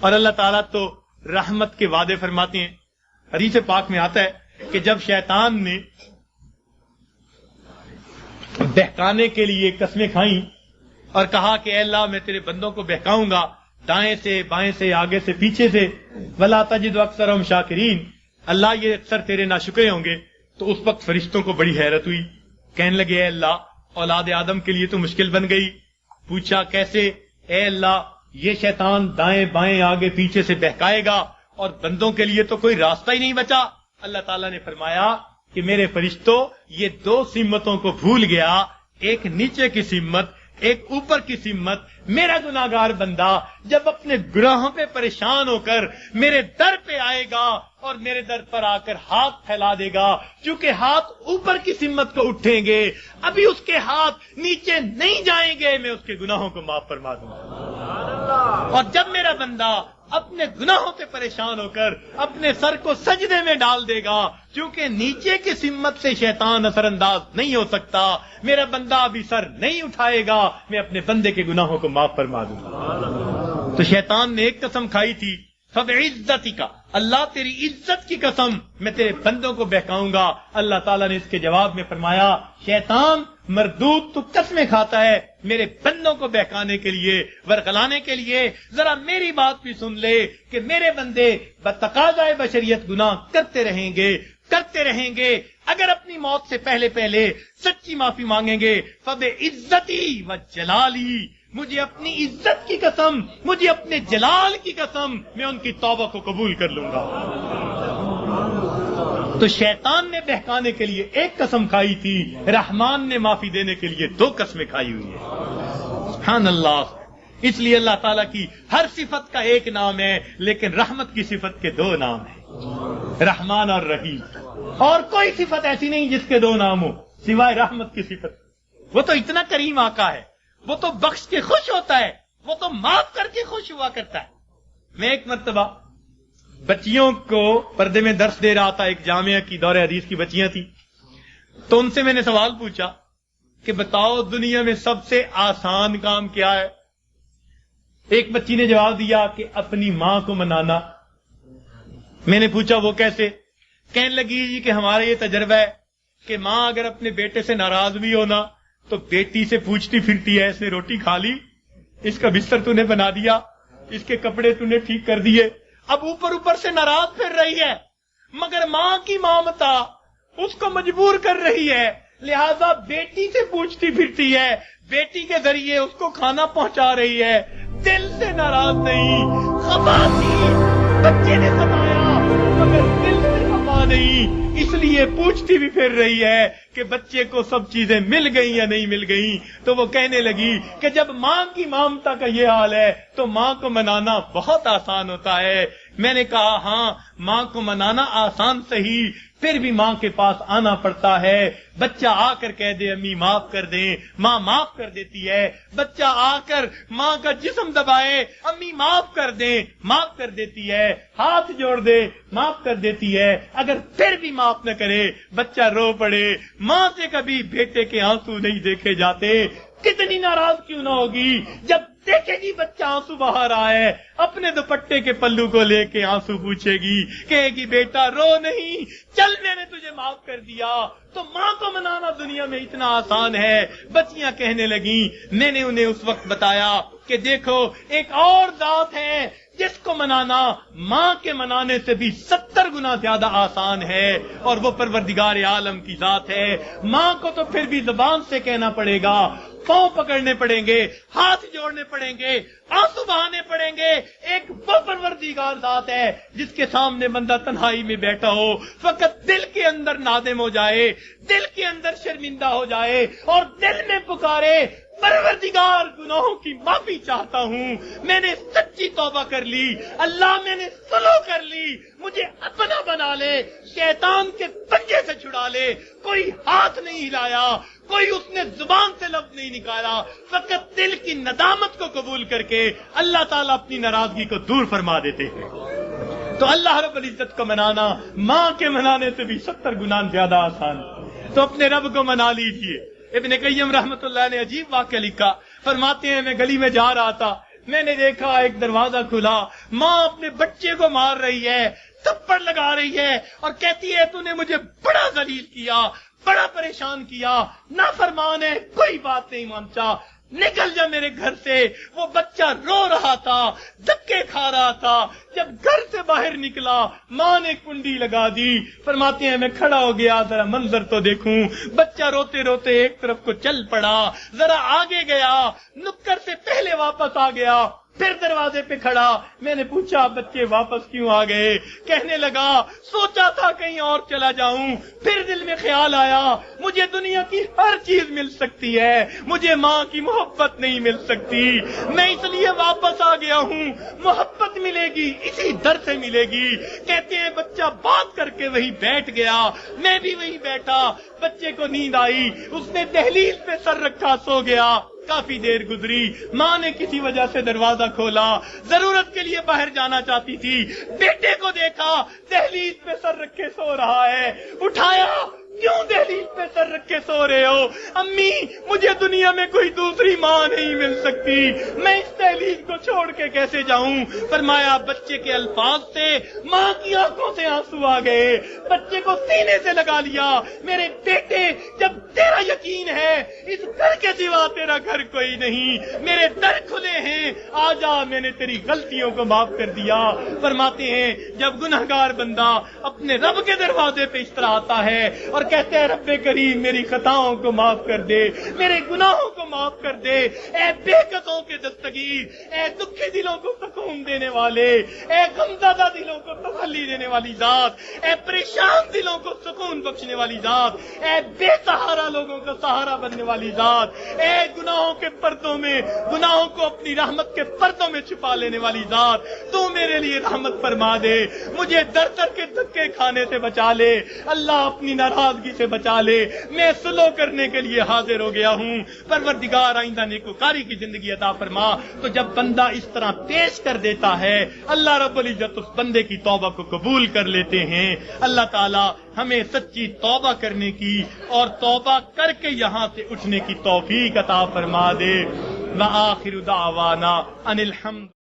اور اللہ تعالیٰ تو رحمت کے وعدے فرماتے ہیں. حدیث پاک میں آتا ہے کہ جب شیطان نے بہکانے کے لیے قسمیں کھائیں اور کہا کہ اے اللہ میں تیرے بندوں کو بہکاؤں گا دائیں سے بائیں سے آگے سے پیچھے سے، وَلَا تَجِدُ أَكْثَرَهُمْ شَاكِرِينَ، اللہ یہ اکثر تیرے ناشکرے ہوں گے. تو اس وقت فرشتوں کو بڑی حیرت ہوئی، کہنے لگے اے اللہ اولاد آدم کے لیے تو مشکل بن گئی. پوچھا کیسے؟ اے اللہ یہ شیطان دائیں بائیں آگے پیچھے سے بہکائے گا اور بندوں کے لیے تو کوئی راستہ ہی نہیں بچا. اللہ تعالیٰ نے فرمایا کہ میرے فرشتوں یہ دو سمتوں کو بھول گیا، ایک نیچے کی سمت ایک اوپر کی سمت. میرا گناہگار بندہ جب اپنے گناہوں پہ پریشان ہو کر میرے در پہ آئے گا اور میرے در پر آ کر ہاتھ پھیلا دے گا، چونکہ ہاتھ اوپر کی سمت کو اٹھیں گے، ابھی اس کے ہاتھ نیچے نہیں جائیں گے، میں اس کے گناہوں کو معاف فرما دوں گا. اور جب میرا بندہ اپنے گناہوں سے پریشان ہو کر اپنے سر کو سجدے میں ڈال دے گا، کیونکہ نیچے کی سمت سے شیطان اثر انداز نہیں ہو سکتا، میرا بندہ ابھی سر نہیں اٹھائے گا، میں اپنے بندے کے گناہوں کو معاف فرما دوں گا. تو شیطان نے ایک قسم کھائی تھی، فَبِعِزَّتِكَ، اللہ تیری عزت کی قسم میں تیرے بندوں کو بہکاؤں گا. اللہ تعالیٰ نے اس کے جواب میں فرمایا شیطان مردود تو قسمیں کھاتا ہے میرے بندوں کو بہکانے کے لیے، ورغلانے کے لیے. ذرا میری بات بھی سن لے کہ میرے بندے بتقاضائے بشریت گناہ کرتے رہیں گے اگر اپنی موت سے پہلے سچی معافی مانگیں گے. فَبِعِزَّتِي وَجَلَالِي، مجھے اپنی عزت کی قسم، مجھے اپنے جلال کی قسم، میں ان کی توبہ کو قبول کر لوں گا. تو شیطان نے بہکانے کے لیے ایک قسم کھائی تھی، رحمان نے معافی دینے کے لیے دو قسمیں کھائی ہوئی ہیں. سبحان اللہ. اس لیے اللہ تعالیٰ کی ہر صفت کا ایک نام ہے، لیکن رحمت کی صفت کے دو نام ہیں، رحمان اور رحیم. اور کوئی صفت ایسی نہیں جس کے دو نام ہو سوائے رحمت کی صفت. وہ تو اتنا کریم آقا ہے، وہ تو بخش کے خوش ہوتا ہے، وہ تو معاف کر کے خوش ہوا کرتا ہے. میں ایک مرتبہ بچیوں کو پردے میں درس دے رہا تھا، ایک جامعہ کی دور حدیث کی بچیاں تھیں، تو ان سے میں نے سوال پوچھا کہ بتاؤ دنیا میں سب سے آسان کام کیا ہے؟ ایک بچی نے جواب دیا کہ اپنی ماں کو منانا. میں نے پوچھا وہ کیسے؟ کہنے لگی جی کہ ہمارا یہ تجربہ ہے کہ ماں اگر اپنے بیٹے سے ناراض بھی ہونا تو بیٹی سے پوچھتی پھرتی ہے، اس نے روٹی کھا لی، اس کا بستر تو نے بنا دیا، اس کے کپڑے تو نے ٹھیک کر دیے. اب اوپر سے ناراض پھر رہی ہے، مگر ماں کی مامتا اس کو مجبور کر رہی ہے، لہذا بیٹی سے پوچھتی پھرتی ہے، بیٹی کے ذریعے اس کو کھانا پہنچا رہی ہے، دل سے ناراض نہیں. خفا تھی، بچے نے ستایا مگر دل سے خفا نہیں، اس لیے پوچھتی بھی پھر رہی ہے کہ بچے کو سب چیزیں مل گئیں یا نہیں مل گئیں. تو وہ کہنے لگی کہ جب ماں کی مامتا کا یہ حال ہے تو ماں کو منانا بہت آسان ہوتا ہے. میں نے کہا ہاں ماں کو منانا آسان صحیح، پھر بھی ماں کے پاس آنا پڑتا ہے. بچہ آ کر کہہ دے امی معاف کر دیں، ماں معاف کر دیتی ہے. بچہ آ کر ماں کا جسم دبائے، امی معاف کر دیں، معاف کر دیتی ہے. ہاتھ جوڑ دے، معاف کر دیتی ہے. اگر پھر بھی معاف نہ کرے، بچہ رو پڑے. ماں سے کبھی بیٹے کے آنسو نہیں دیکھے جاتے. کتنی ناراض کیوں نہ ہوگی جب دیکھے گی بچہ آنسو بہا رہا ہے، اپنے دوپٹے کے پلو کو لے کے آنسو پوچھے گی، کہے گی بیٹا رو نہیں، چل میں نے تجھے معاف کر دیا. تو ماں کو منانا دنیا میں اتنا آسان ہے. بچیاں کہنے لگیں، میں نے انہیں اس وقت بتایا کہ دیکھو ایک اور ذات ہے جس کو منانا ماں کے منانے سے بھی 70 گنا زیادہ آسان ہے، اور وہ پروردگار عالم کی ذات ہے. ماں کو تو پھر بھی زبان سے کہنا پڑے گا، پاؤں پکڑنے پڑیں گے، ہاتھ جوڑنے پڑیں گے، آنسو بہانے پڑیں گے. ایک وہ پروردگار ذات ہے جس کے سامنے بندہ تنہائی میں بیٹھا ہو، فقط دل کے اندر نادم ہو جائے، دل کے اندر شرمندہ ہو جائے اور دل میں پکارے پروردگار گناہوں کی معافی چاہتا ہوں، میں نے سچی توبہ کر لی، اللہ میں نے صلح کر لی، مجھے اپنا بنا لے، شیطان کے پنجے سے چھڑا لے. کوئی ہاتھ نہیں ہلایا، کوئی اس نے زبان سے لفظ نہیں نکالا، فقط دل کی ندامت کو قبول کر کے اللہ تعالیٰ اپنی ناراضگی کو دور فرما دیتے ہیں. تو اللہ رب العزت کو منانا ماں کے منانے سے بھی 70 گنا زیادہ آسان. تو اپنے رب کو منا لیجئے. ابن قیم رحمت اللہ نے عجیب واقعہ لکھا، فرماتے ہیں میں گلی میں جا رہا تھا، میں نے دیکھا ایک دروازہ کھلا، ماں اپنے بچے کو مار رہی ہے، تھپڑ لگا رہی ہے اور کہتی ہے تو نے مجھے بڑا ذلیل کیا، بڑا پریشان کیا، نافرمان ہے، کوئی بات نہیں مانتا، نکل جا میرے گھر سے۔ وہ بچہ رو رہا تھا، دھکے کھا رہا تھا، جب گھر سے باہر نکلا ماں نے کنڈی لگا دی۔ فرماتے ہیں میں کھڑا ہو گیا ذرا منظر تو دیکھوں، بچہ روتے روتے ایک طرف کو چل پڑا، ذرا آگے گیا، نکر سے پہلے واپس آ گیا، پھر دروازے پہ کھڑا۔ میں نے پوچھا بچے واپس کیوں آ گئے؟ کہنے لگا سوچا تھا کہیں اور چلا جاؤں، پھر دل میں خیال آیا مجھے دنیا کی ہر چیز مل سکتی ہے، مجھے ماں کی محبت نہیں مل سکتی، میں اس لیے واپس آ گیا ہوں، محبت ملے گی اسی در سے ملے گی۔ کہتے ہیں بچہ بات کر کے وہی بیٹھ گیا، میں بھی وہی بیٹھا، بچے کو نیند آئی، اس نے دہلیز پہ سر رکھا سو گیا۔ کافی دیر گزری، ماں نے کسی وجہ سے دروازہ کھولا، ضرورت کے لیے باہر جانا چاہتی تھی، بیٹے کو دیکھا دہلیز پہ سر رکھے سو رہا ہے، اٹھایا، کیوں دہلیز پہ سر رکھے سو رہے ہو؟ امی مجھے دنیا میں کوئی دوسری ماں نہیں مل سکتی، میں اس دہلیز کو چھوڑ کے کیسے جاؤں؟ فرمایا بچے کے الفاظ سے ماں کی آنکھوں سے آنسو آ گئے، بچے کو سینے سے لگا لیا، میرے بیٹے جب تیرا یقین ہے اس گھر کے سوا تیرا گھر کوئی نہیں، میرے در کھلے ہیں، آ جا، میں نے تیری غلطیوں کو معاف کر دیا۔ فرماتے ہیں جب گنہگار بندہ اپنے رب کے دروازے پہ اس طرح آتا ہے اور کہتے ہیں رب کریم میری خطاؤں کو معاف کر دے، میرے گناہوں کو معاف کر دے، اے بے قصوں کے دستگیر، اے دکھی دلوں کو سکون دینے والے، اے غمزدہ دلوں کو تسلی دینے والی ذات، اے پریشان دلوں کو سکون بخشنے والی ذات، اے بے سہارا لوگوں کا سہارا بننے والی ذات، اے گناہوں کے پردوں میں، گناہوں کو اپنی رحمت کے پردوں میں چھپا لینے والی ذات، تو میرے لیے رحمت فرما دے، مجھے در در کے دھکے کھانے سے بچا لے، اللہ اپنی ناراضگی سے بچا لے، میں صلح کرنے کے لیے حاضر ہو گیا ہوں، پروردگار آئندہ نیکوکاری کی زندگی عطا فرما۔ تو جب بندہ اس طرح پیش کر دیتا ہے اللہ رب العزت اس بندے کی توبہ کو قبول کر لیتے ہیں۔ اللہ تعالی ہمیں سچی توبہ کرنے کی اور توبہ کر کے یہاں سے اٹھنے کی توفیق عطا فرما دے۔ وآخر دعوانا ان الحمد